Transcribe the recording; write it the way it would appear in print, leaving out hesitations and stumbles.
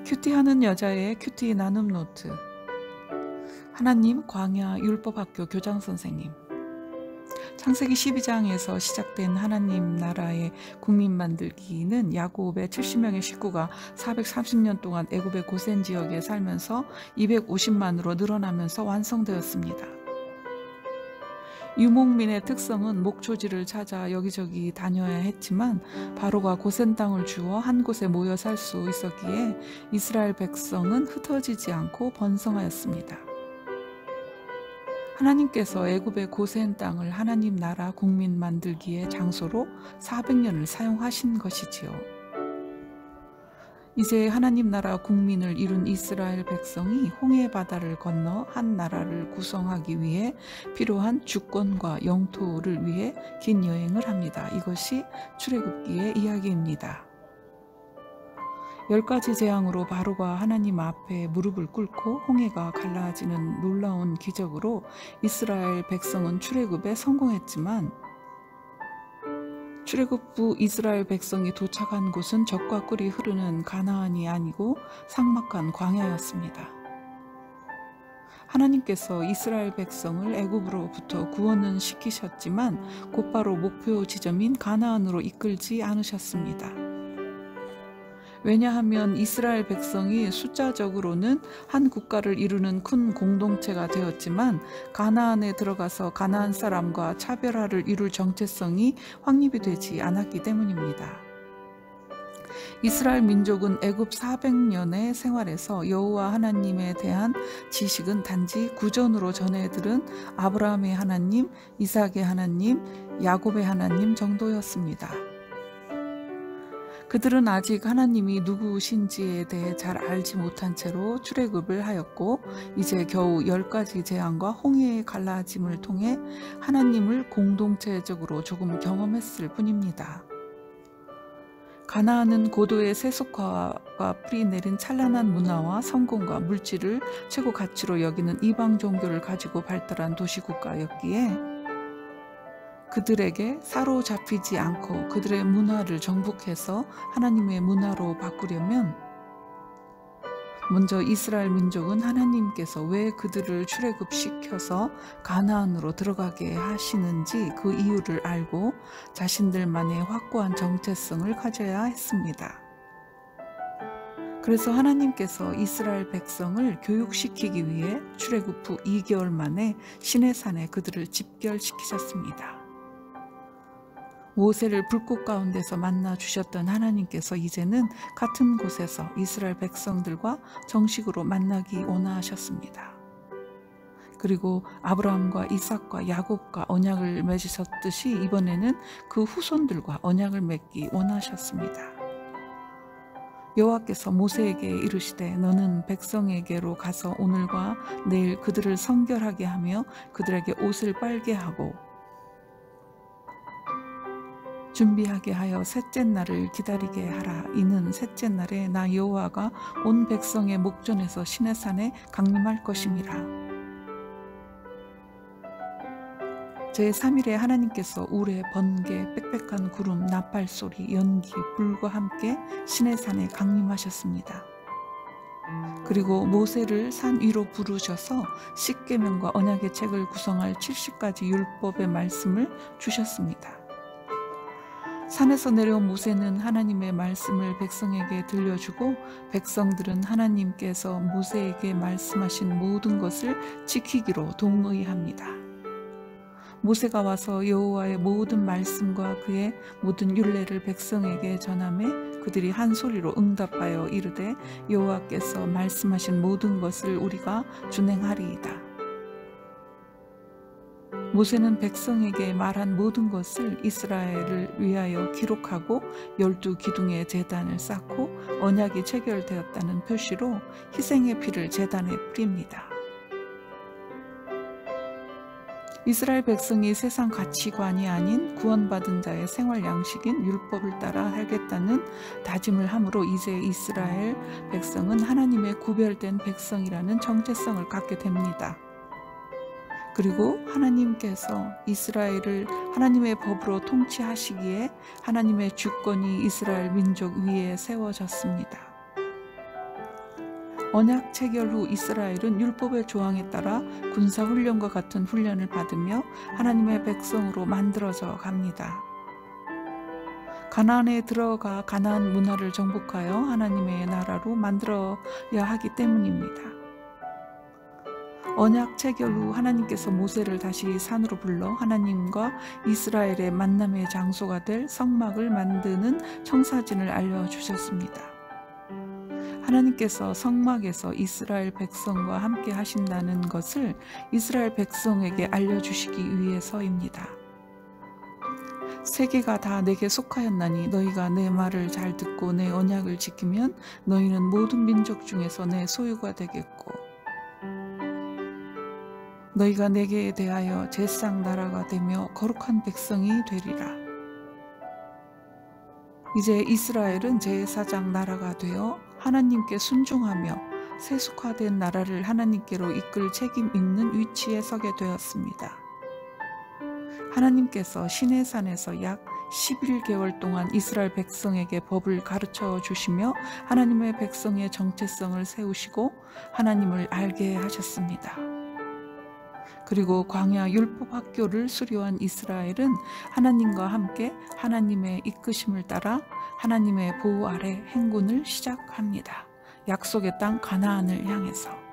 큐티하는 여자의 큐티 나눔 노트. 하나님 광야 율법학교 교장선생님. 창세기 12장에서 시작된 하나님 나라의 국민 만들기는 야곱의 70명의 식구가 430년 동안 애굽의 고센 지역에 살면서 250만으로 늘어나면서 완성되었습니다. 유목민의 특성은 목초지를 찾아 여기저기 다녀야 했지만 바로가 고센 땅을 주어 한 곳에 모여 살 수 있었기에 이스라엘 백성은 흩어지지 않고 번성하였습니다. 하나님께서 애굽의 고센 땅을 하나님 나라 국민 만들기의 장소로 400년을 사용하신 것이지요. 이제 하나님 나라 국민을 이룬 이스라엘 백성이 홍해 바다를 건너 한 나라를 구성하기 위해 필요한 주권과 영토를 위해 긴 여행을 합니다. 이것이 출애굽기의 이야기입니다. 10가지 재앙으로 바로가 하나님 앞에 무릎을 꿇고 홍해가 갈라지는 놀라운 기적으로 이스라엘 백성은 출애굽에 성공했지만 출애굽 후 이스라엘 백성이 도착한 곳은 젖과 꿀이 흐르는 가나안이 아니고 삭막한 광야였습니다. 하나님께서 이스라엘 백성을 애굽으로부터 구원은 시키셨지만 곧바로 목표 지점인 가나안으로 이끌지 않으셨습니다. 왜냐하면 이스라엘 백성이 숫자적으로는 한 국가를 이루는 큰 공동체가 되었지만 가나안에 들어가서 가나안 사람과 차별화를 이룰 정체성이 확립이 되지 않았기 때문입니다. 이스라엘 민족은 애굽 400년의 생활에서 여호와 하나님에 대한 지식은 단지 구전으로 전해들은 아브라함의 하나님, 이삭의 하나님, 야곱의 하나님 정도였습니다. 그들은 아직 하나님이 누구신지에 대해 잘 알지 못한 채로 출애굽을 하였고 이제 겨우 10가지 재앙과 홍해의 갈라짐을 통해 하나님을 공동체적으로 조금 경험했을 뿐입니다. 가나안은 고도의 세속화가 뿌리내린 찬란한 문화와 성공과 물질을 최고 가치로 여기는 이방 종교를 가지고 발달한 도시국가였기에 그들에게 사로잡히지 않고 그들의 문화를 정복해서 하나님의 문화로 바꾸려면 먼저 이스라엘 민족은 하나님께서 왜 그들을 출애굽시켜서 가나안으로 들어가게 하시는지 그 이유를 알고 자신들만의 확고한 정체성을 가져야 했습니다. 그래서 하나님께서 이스라엘 백성을 교육시키기 위해 출애굽 후 2개월 만에 시내산에 그들을 집결시키셨습니다. 모세를 불꽃 가운데서 만나 주셨던 하나님께서 이제는 같은 곳에서 이스라엘 백성들과 정식으로 만나기 원하셨습니다. 그리고 아브라함과 이삭과 야곱과 언약을 맺으셨듯이 이번에는 그 후손들과 언약을 맺기 원하셨습니다. 여호와께서 모세에게 이르시되 너는 백성에게로 가서 오늘과 내일 그들을 성결하게 하며 그들에게 옷을 빨게 하고 준비하게 하여 셋째 날을 기다리게 하라. 이는 셋째 날에 나 여호와가 온 백성의 목전에서 시내산에 강림할 것임이라. 제3일에 하나님께서 우레, 번개, 빽빽한 구름, 나팔 소리, 연기, 불과 함께 시내산에 강림하셨습니다. 그리고 모세를 산 위로 부르셔서 십계명과 언약의 책을 구성할 70가지 율법의 말씀을 주셨습니다. 산에서 내려온 모세는 하나님의 말씀을 백성에게 들려주고 백성들은 하나님께서 모세에게 말씀하신 모든 것을 지키기로 동의합니다. 모세가 와서 여호와의 모든 말씀과 그의 모든 율례를 백성에게 전하매 그들이 한 소리로 응답하여 이르되 여호와께서 말씀하신 모든 것을 우리가 준행하리이다. 모세는 백성에게 말한 모든 것을 이스라엘을 위하여 기록하고 12기둥의 제단을 쌓고 언약이 체결되었다는 표시로 희생의 피를 제단에 뿌립니다. 이스라엘 백성이 세상 가치관이 아닌 구원받은 자의 생활 양식인 율법을 따라 살겠다는 다짐을 함으로 이제 이스라엘 백성은 하나님의 구별된 백성이라는 정체성을 갖게 됩니다. 그리고 하나님께서 이스라엘을 하나님의 법으로 통치하시기에 하나님의 주권이 이스라엘 민족 위에 세워졌습니다. 언약 체결 후 이스라엘은 율법의 조항에 따라 군사훈련과 같은 훈련을 받으며 하나님의 백성으로 만들어져 갑니다. 가나안에 들어가 가나안 문화를 정복하여 하나님의 나라로 만들어야 하기 때문입니다. 언약 체결 후 하나님께서 모세를 다시 산으로 불러 하나님과 이스라엘의 만남의 장소가 될 성막을 만드는 청사진을 알려주셨습니다. 하나님께서 성막에서 이스라엘 백성과 함께 하신다는 것을 이스라엘 백성에게 알려주시기 위해서입니다. 세계가 다 내게 속하였나니 너희가 내 말을 잘 듣고 내 언약을 지키면 너희는 모든 민족 중에서 내 소유가 되겠고 너희가 내게 대하여 제상 나라가 되며 거룩한 백성이 되리라. 이제 이스라엘은 제4장 나라가 되어 하나님께 순종하며 세속화된 나라를 하나님께로 이끌 책임 있는 위치에 서게 되었습니다. 하나님께서 시내산에서 약 11개월 동안 이스라엘 백성에게 법을 가르쳐 주시며 하나님의 백성의 정체성을 세우시고 하나님을 알게 하셨습니다. 그리고 광야 율법 학교를 수료한 이스라엘은 하나님과 함께 하나님의 이끄심을 따라 하나님의 보호 아래 행군을 시작합니다. 약속의 땅 가나안을 향해서.